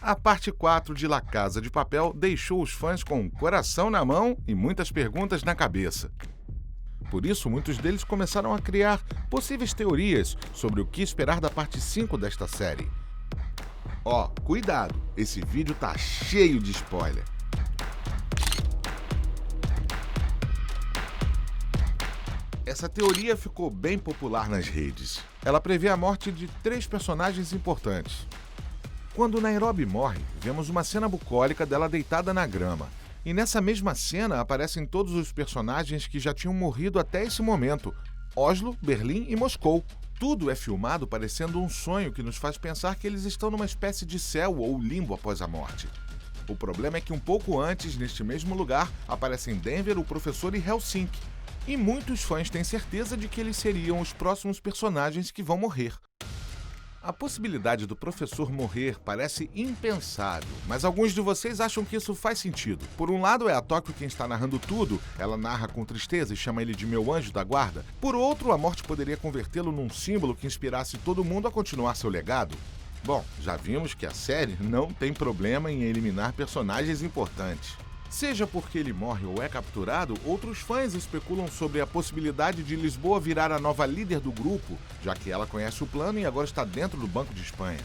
A parte 4 de La Casa de Papel deixou os fãs com o coração na mão e muitas perguntas na cabeça. Por isso, muitos deles começaram a criar possíveis teorias sobre o que esperar da parte 5 desta série. Ó, cuidado, esse vídeo tá cheio de spoiler. Essa teoria ficou bem popular nas redes. Ela prevê a morte de 3 personagens importantes. Quando Nairobi morre, vemos uma cena bucólica dela deitada na grama. E nessa mesma cena aparecem todos os personagens que já tinham morrido até esse momento: Oslo, Berlim e Moscou. Tudo é filmado parecendo um sonho que nos faz pensar que eles estão numa espécie de céu ou limbo após a morte. O problema é que um pouco antes, neste mesmo lugar, aparecem Denver, o professor e Helsinki. E muitos fãs têm certeza de que eles seriam os próximos personagens que vão morrer. A possibilidade do professor morrer parece impensável, mas alguns de vocês acham que isso faz sentido. Por um lado, é a Tóquio quem está narrando tudo, ela narra com tristeza e chama ele de meu anjo da guarda. Por outro, a morte poderia convertê-lo num símbolo que inspirasse todo mundo a continuar seu legado. Bom, já vimos que a série não tem problema em eliminar personagens importantes. Seja porque ele morre ou é capturado, outros fãs especulam sobre a possibilidade de Lisboa virar a nova líder do grupo, já que ela conhece o plano e agora está dentro do Banco de Espanha.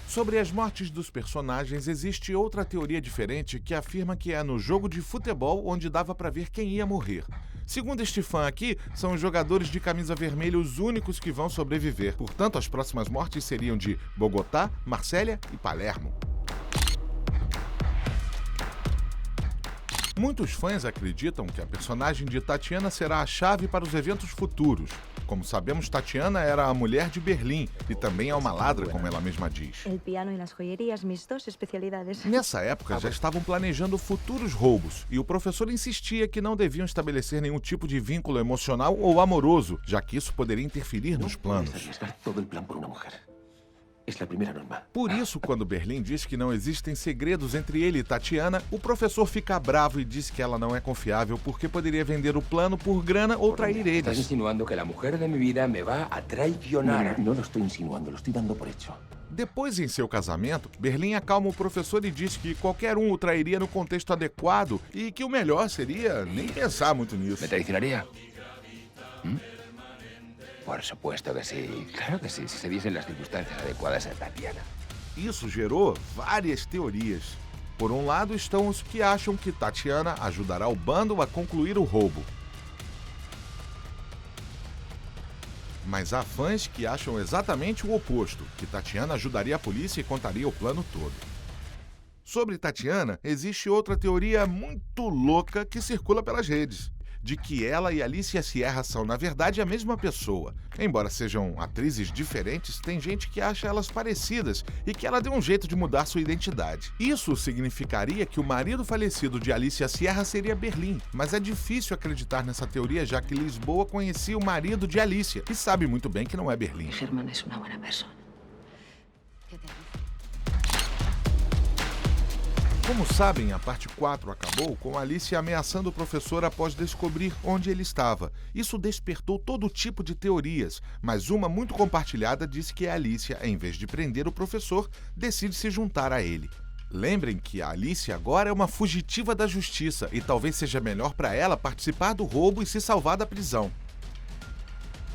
Sobre as mortes dos personagens, existe outra teoria diferente que afirma que é no jogo de futebol onde dava para ver quem ia morrer. Segundo este fã aqui, são os jogadores de camisa vermelha os únicos que vão sobreviver. Portanto, as próximas mortes seriam de Bogotá, Marsella e Palermo. Muitos fãs acreditam que a personagem de Tatiana será a chave para os eventos futuros. Como sabemos, Tatiana era a mulher de Berlim e também é uma ladra, como ela mesma diz. El piano y las joyerías, mis dos especialidades. Nessa época, já estavam planejando futuros roubos e o professor insistia que não deviam estabelecer nenhum tipo de vínculo emocional ou amoroso, já que isso poderia interferir nos planos. Por isso, quando Berlim diz que não existem segredos entre ele e Tatiana, o professor fica bravo e diz que ela não é confiável porque poderia vender o plano por grana ou trair eles. Estás insinuando que a mulher de minha vida me vai a traicionar. Não, estou insinuando, lo estou dando por hecho. Depois, em seu casamento, Berlim acalma o professor e diz que qualquer um o trairia no contexto adequado e que o melhor seria nem pensar muito nisso. Me traicionaria? Por supuesto que sí, claro que sí, si se diesen las circunstancias adecuadas a Tatiana. Isso gerou várias teorias. Por um lado estão os que acham que Tatiana ajudará o bando a concluir o roubo. Mas há fãs que acham exatamente o oposto, que Tatiana ajudaria a polícia e contaria o plano todo. Sobre Tatiana, existe outra teoria muito louca que circula pelas redes, de que ela e Alicia Sierra são, na verdade, a mesma pessoa. Embora sejam atrizes diferentes, tem gente que acha elas parecidas e que ela deu um jeito de mudar sua identidade. Isso significaria que o marido falecido de Alicia Sierra seria Berlim, mas é difícil acreditar nessa teoria, já que Lisboa conhecia o marido de Alicia e sabe muito bem que não é Berlim. Germán es una buena persona. Como sabem, a parte 4 acabou com Alicia ameaçando o professor após descobrir onde ele estava. Isso despertou todo tipo de teorias, mas uma muito compartilhada diz que a Alicia, em vez de prender o professor, decide se juntar a ele. Lembrem que a Alicia agora é uma fugitiva da justiça e talvez seja melhor para ela participar do roubo e se salvar da prisão.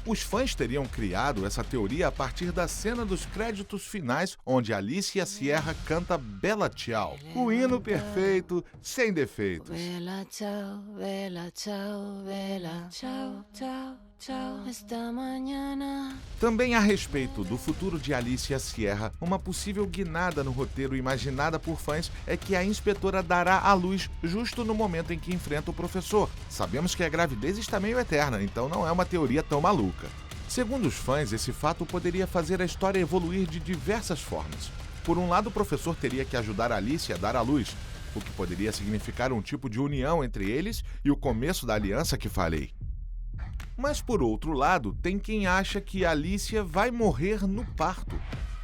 Os fãs teriam criado essa teoria a partir da cena dos créditos finais, onde Alicia Sierra canta Bella Ciao, o hino perfeito, sem defeitos. Bella ciao, bella ciao, bella ciao, ciao, ciao, esta manhã. Também a respeito do futuro de Alicia Sierra, uma possível guinada no roteiro imaginada por fãs é que a inspetora dará à luz justo no momento em que enfrenta o professor. Sabemos que a gravidez está meio eterna, então não é uma teoria tão maluca. Segundo os fãs, esse fato poderia fazer a história evoluir de diversas formas. Por um lado, o professor teria que ajudar a Alicia a dar à luz, o que poderia significar um tipo de união entre eles e o começo da aliança que falei. Mas, por outro lado, tem quem acha que Alicia vai morrer no parto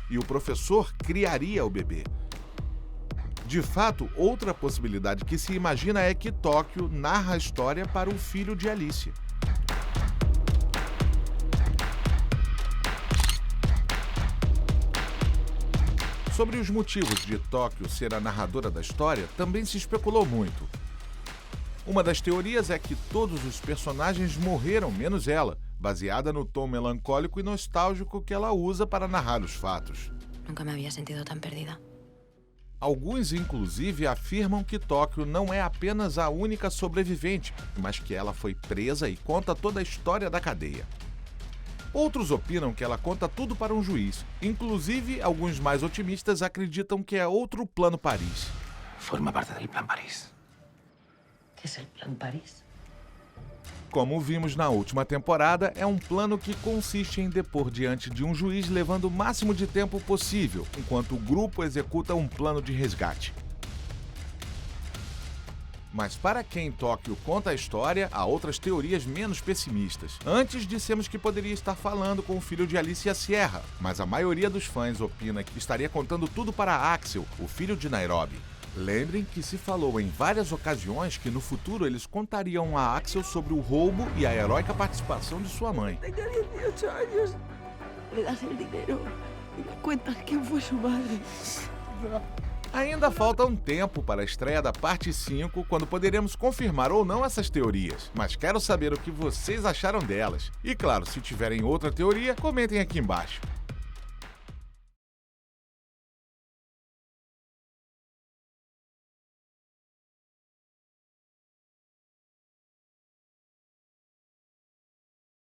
e o professor criaria o bebê. De fato, outra possibilidade que se imagina é que Tóquio narra a história para o filho de Alicia. Sobre os motivos de Tóquio ser a narradora da história, também se especulou muito. Uma das teorias é que todos os personagens morreram, menos ela, baseada no tom melancólico e nostálgico que ela usa para narrar os fatos. Nunca me había sentido tan perdida. Alguns, inclusive, afirmam que Tóquio não é apenas a única sobrevivente, mas que ela foi presa e conta toda a história da cadeia. Outros opinam que ela conta tudo para um juiz. Inclusive, alguns mais otimistas acreditam que é outro Plano Paris. Forma parte del Plan París. ¿Qué es el Plan París? Como vimos na última temporada, é um plano que consiste em depor diante de um juiz levando o máximo de tempo possível, enquanto o grupo executa um plano de resgate. Mas para quem Tóquio conta a história, há outras teorias menos pessimistas. Antes dissemos que poderia estar falando com o filho de Alicia Sierra, mas a maioria dos fãs opina que estaria contando tudo para Axel, o filho de Nairobi. Lembrem que se falou em várias ocasiões que no futuro eles contariam a Axel sobre o roubo e a heróica participação de sua mãe. Tenía 18 años. Le das el dinero y le cuentas quién fue su madre. Ainda falta um tempo para a estreia da parte 5, quando poderemos confirmar ou não essas teorias. Mas quero saber o que vocês acharam delas. E claro, se tiverem outra teoria, comentem aqui embaixo.